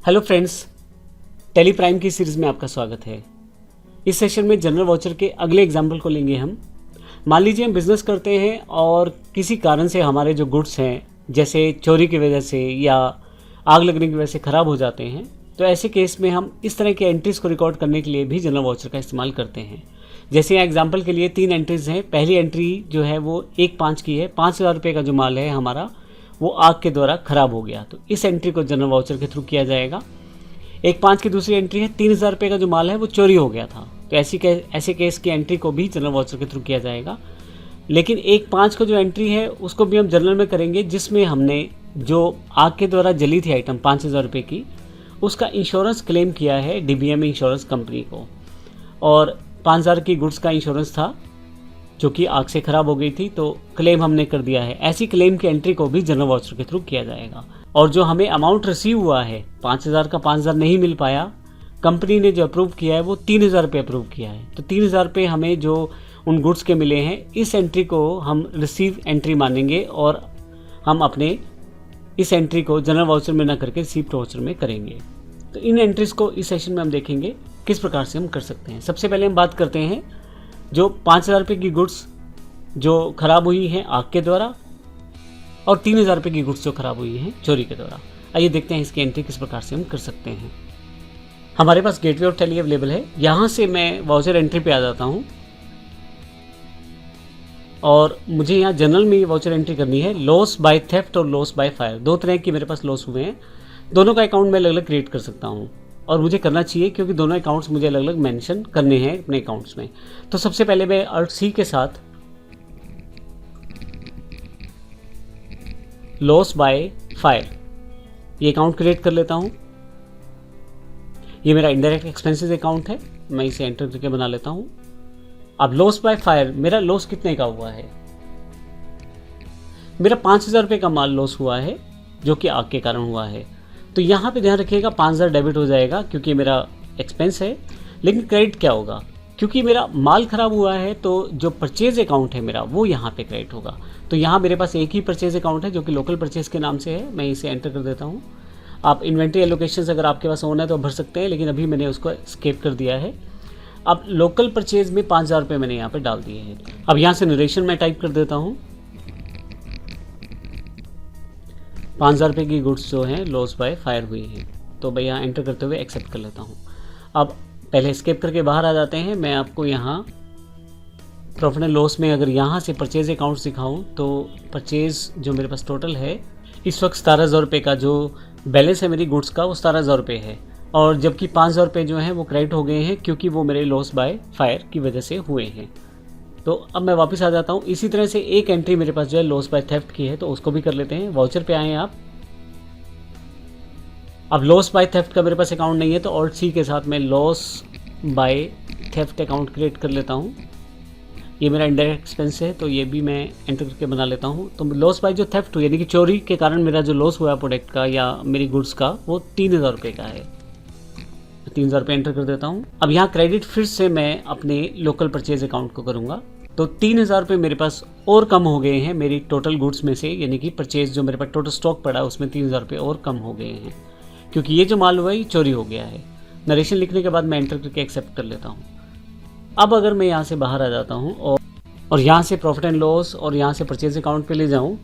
Hello friends, Tally Prime की series में आपका स्वागत है। इस सेशन में जनरल वाउचर के अगले एग्जाम्पल को लेंगे हम। मान लीजिए हम बिज़नेस करते हैं और किसी कारण से हमारे जो गुड्स हैं, जैसे चोरी की वजह से या आग लगने की वजह से ख़राब हो जाते हैं, तो ऐसे केस में हम इस तरह के एंट्रीज़ को रिकॉर्ड करने के लिए भी जनरल वाउचर का इस्तेमाल करते हैं। जैसे यहाँ एग्जाम्पल के लिए 3 एंट्रीज़ हैं। पहली एंट्री जो है वो 1/5 की है। 5,000 रुपये का जो माल है हमारा वो आग के द्वारा ख़राब हो गया, तो इस एंट्री को जनरल वाउचर के थ्रू किया जाएगा। 1/5 की दूसरी एंट्री है 3,000 रुपये का जो माल है वो चोरी हो गया था, तो ऐसे केस की एंट्री को भी जनरल वाउचर के थ्रू किया जाएगा। लेकिन 1/5 का जो एंट्री है उसको भी हम जनरल में करेंगे, जिसमें हमने जो आग के द्वारा जली थी आइटम 5,000 रुपये की, उसका इंश्योरेंस क्लेम किया है DBM इंश्योरेंस कंपनी को, और 5,000 की गुड्स का इंश्योरेंस था जो कि आग से ख़राब हो गई थी, तो क्लेम हमने कर दिया है। ऐसी क्लेम की एंट्री को भी जनरल वाउचर के थ्रू किया जाएगा। और जो हमें अमाउंट रिसीव हुआ है 5,000 का 5,000 नहीं मिल पाया, कंपनी ने जो अप्रूव किया है वो 3,000 रुपये अप्रूव किया है, तो 3,000 रुपये हमें जो उन गुड्स के मिले हैं, इस एंट्री को हम रिसीव एंट्री मानेंगे और हम अपने इस एंट्री को जनरल वाउचर में ना करके रिसीप्ट वाउचर में करेंगे। तो इन एंट्रीज़ को इस सेशन में हम देखेंगे किस प्रकार से हम कर सकते हैं। सबसे पहले हम बात करते हैं जो 5,000 रुपये की गुड्स जो ख़राब हुई हैं आग के द्वारा, और 3,000 रुपये की गुड्स जो ख़राब हुई हैं चोरी के द्वारा। आइए देखते हैं इसकी एंट्री किस प्रकार से हम कर सकते हैं। हमारे पास गेटवे ऑफ टैली अवेलेबल है। यहाँ से मैं वाउचर एंट्री पे आ जाता हूँ और मुझे यहाँ जनरल में वाउचर एंट्री करनी है। लॉस बाय थेफ्ट और लॉस बाय फायर, दो तरह की मेरे पास लॉस हुए हैं। दोनों का अकाउंट मैं अलग अलग क्रिएट कर सकता हूँ, और मुझे करना चाहिए क्योंकि दोनों अकाउंट्स मुझे अलग अलग मेंशन करने हैं अपने अकाउंट्स में। तो सबसे पहले मैं Alt C के साथ लॉस बाय फायर ये अकाउंट क्रिएट कर लेता हूँ। ये मेरा इनडायरेक्ट एक्सपेंसेस अकाउंट है, मैं इसे एंटर करके बना लेता हूँ। अब लॉस बाय फायर, मेरा लॉस कितने का हुआ है? मेरा 5,000 रुपये का माल लॉस हुआ है जो कि आग के कारण हुआ है। तो यहाँ पे ध्यान रखिएगा 5,000 डेबिट हो जाएगा क्योंकि मेरा एक्सपेंस है। लेकिन क्रेडिट क्या होगा? क्योंकि मेरा माल ख़राब हुआ है तो जो परचेज अकाउंट है मेरा वो यहाँ पे क्रेडिट होगा। तो यहाँ मेरे पास एक ही परचेज अकाउंट है जो कि लोकल परचेज के नाम से है। मैं इसे एंटर कर देता हूँ। आप इन्वेंट्री एलोकेशंस अगर आपके पास होना है तो भर सकते हैं, लेकिन अभी मैंने उसको स्किप कर दिया है। अब लोकल परचेज में 5,000 रुपये मैंने यहाँ पर डाल दिए हैं। अब यहाँ से नरेशन मैं टाइप कर देता हूँ। 5,000 रुपये की गुड्स जो हैं लॉस बाय फायर हुई हैं, तो मैं यहाँ एंटर करते हुए एक्सेप्ट कर लेता हूँ। अब पहले स्केप करके बाहर आ जाते हैं। मैं आपको यहाँ प्रॉफिट एंड लॉस में अगर यहाँ से परचेज अकाउंट दिखाऊँ तो परचेज जो मेरे पास टोटल है इस वक्त 17,000 रुपये का जो बैलेंस है मेरी गुड्स का वो 17,000 रुपये है, और जबकि 5,000 रुपये जो हैं वो क्रेडिट हो गए हैं क्योंकि वो मेरे लॉस बाय फायर की वजह से हुए हैं। तो अब मैं वापस आ जाता हूँ। इसी तरह से एक एंट्री मेरे पास जो है लॉस बाय थेफ्ट की है, तो उसको भी कर लेते हैं। वाउचर पे आए आप। अब लॉस बाय थेफ्ट का मेरे पास अकाउंट नहीं है, तो Alt C के साथ मैं loss by theft account create कर लेता हूँ। ये मेरा इनडायरेक्ट एक्सपेंस है, तो ये भी मैं एंटर करके बना लेता हूँ। तो लॉस बाय जो थेफ्ट हुई यानी कि चोरी के कारण मेरा जो लॉस हुआ प्रोडक्ट का या मेरी गुड्स का वो 3,000 रुपये का है। 3,000 रुपये एंटर कर देता हूँ। अब यहाँ क्रेडिट फिर से मैं अपने लोकल परचेज अकाउंट को करूँगा, तो 3,000 रुपये मेरे पास और कम हो गए हैं मेरी टोटल गुड्स में से, यानी कि परचेज जो मेरे पास टोटल स्टॉक पड़ा है उसमें 3,000 रुपये और कम हो गए हैं क्योंकि ये जो माल हुआ है ये चोरी हो गया है। नरेशन लिखने के बाद मैं एंटर करके एक्सेप्ट कर लेता हूँ। अब अगर मैं यहाँ से बाहर आ जाता हूँ और यहाँ से प्रॉफिट एंड लॉस और यहाँ से परचेज अकाउंट पे ले जाऊँ,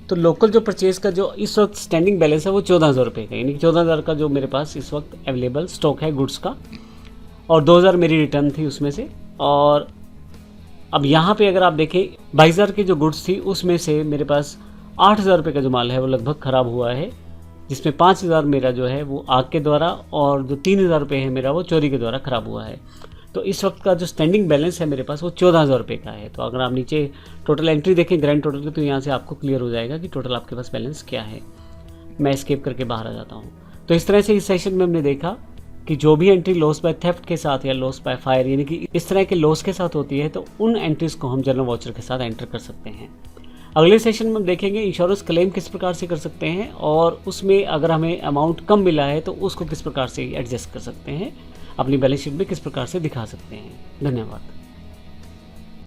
तो लोकल जो परचेज का जो इस वक्त स्टैंडिंग बैलेंस है वो 14,000 रुपये का, यानी कि 14,000 का जो मेरे पास इस वक्त अवेलेबल स्टॉक है गुड्स का, और 2,000 मेरी रिटर्न थी उसमें से। और अब यहाँ पे अगर आप देखें 22,000 की जो गुड्स थी उसमें से मेरे पास 8,000 रुपये का जो माल है वो लगभग ख़राब हुआ है, जिसमें 5,000 मेरा जो है वो आग के द्वारा और जो 3,000 रुपये है मेरा वो चोरी के द्वारा ख़राब हुआ है। तो इस वक्त का जो स्टैंडिंग बैलेंस है मेरे पास वो 14,000 रुपये का है। तो अगर आप नीचे टोटल एंट्री देखें ग्रैंड टोटल की, तो यहाँ से आपको क्लियर हो जाएगा कि टोटल आपके पास बैलेंस क्या है। मैं एस्केप करके बाहर आ जाता हूँ। तो इस तरह से इस सेशन में हमने देखा कि जो भी एंट्री लॉस बाय थेफ्ट के साथ या लॉस बाय फायर यानी कि इस तरह के लॉस के साथ होती है, तो उन एंट्रीज़ को हम जनरल वाउचर के साथ एंटर कर सकते हैं। अगले सेशन में हम देखेंगे इंश्योरेंस क्लेम किस प्रकार से कर सकते हैं, और उसमें अगर हमें अमाउंट कम मिला है तो उसको किस प्रकार से एडजस्ट कर सकते हैं, अपनी बैलेंस शीट में किस प्रकार से दिखा सकते हैं। धन्यवाद।